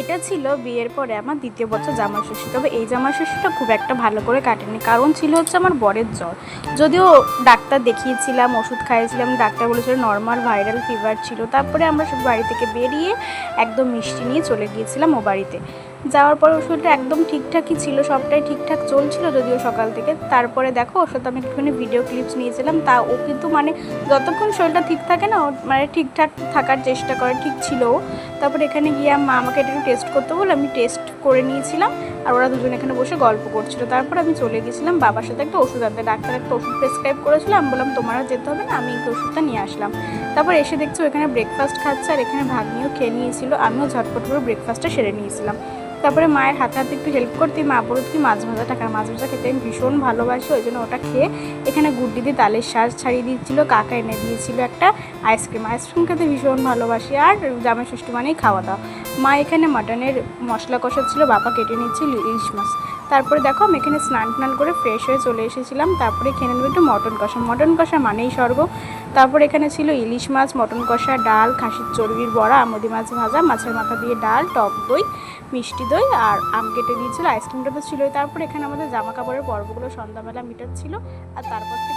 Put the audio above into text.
এটা ছিল বিয়ের পরে আমার দ্বিতীয় বছর জামাইষষ্ঠী। তবে এই জামাইষষ্ঠীটা খুব একটা ভালো করে কাটেনি, কারণ ছিল হচ্ছে আমার বরের জ্বর। যদিও ডাক্তার দেখিয়েছিলাম, ওষুধ খাইয়েছিলাম, ডাক্তার বলেছিল নর্মাল ভাইরাল ফিভার ছিল। তারপরে আমরা সব বাড়ি থেকে বেরিয়ে একদম মিষ্টি নিয়ে চলে গিয়েছিলাম ও বাড়িতে। যাওয়ার পর ওষুধটা একদম ঠিকঠাকই ছিল, সবটাই ঠিকঠাক চলছিল যদিও সকাল থেকে। তারপরে দেখো ওর সাথে আমি একটুখানি ভিডিও ক্লিপস নিয়েছিলাম, তা ও কিন্তু মানে যতক্ষণ শরীরটা ঠিক থাকে না, ও মানে ঠিকঠাক থাকার চেষ্টা করে, ঠিক ছিল। তারপরে এখানে গিয়ে মা আমাকে একটু টেস্ট করতে বলে আমি টেস্ট করে নিয়েছিলাম, আর ওরা দুজন এখানে বসে গল্প করছিল। তারপর আমি চলে গেছিলাম বাবার সাথে একটা ওষুধ আনতে। ডাক্তার একটা ওষুধ প্রেসক্রাইব করেছিল, আমি বললাম তোমারও যেতে হবে না, আমি এই ওষুধটা নিয়ে আসলাম। তারপর এসে দেখছি ওখানে ব্রেকফাস্ট খাচ্ছে, আর এখানে ভাগ্নিও খেয়ে নিয়েছিল, আমিও ঝটপট করে ব্রেকফাস্টটা সেরে নিয়েছিলাম। তারপরে মায়ের হাতে হাতে একটু হেল্প করতে মা বলল কি মাছ ভাজা টাকা, মাছ ভাজা খেতে আমি ভীষণ ভালোবাসি, ওই জন্য ওটা খেয়ে এখানে গুড্ডি দিয়ে তালের শাঁস ছাড়িয়ে দিচ্ছিলো। কাকা এনে দিয়েছিল একটা আইসক্রিম খেতে ভীষণ ভালোবাসি, আর জামাই ষষ্ঠী মানেই খাওয়া দাওয়া। মা এখানে মাটনের মশলা কষাচ্ছিল, বাবা কেটে নিচ্ছিল ইলিশ মাছ। তারপরে দেখো আমি এখানে স্নান টান করে ফ্রেশ হয়ে চলে এসেছিলাম। তারপরে খেয়ে নেবো একটু মটন কষা, মটন কষা মানেই স্বর্গ। তারপর এখানে ছিল ইলিশ মাছ, মটন কষা, ডাল, খাসির চর্বির বড়া, আমুদি মাছ ভাজা, মাছের মাথা দিয়ে ডাল, টক দই, মিষ্টি দই, আর আম কেটে দিয়েছিল, আইসক্রিমটা তো ছিলই। তারপর এখানে আমাদের জামা কাপড়ের পর্বগুলো সন্ধ্যাবেলা মিটাচ্ছিল, আর তারপর থেকে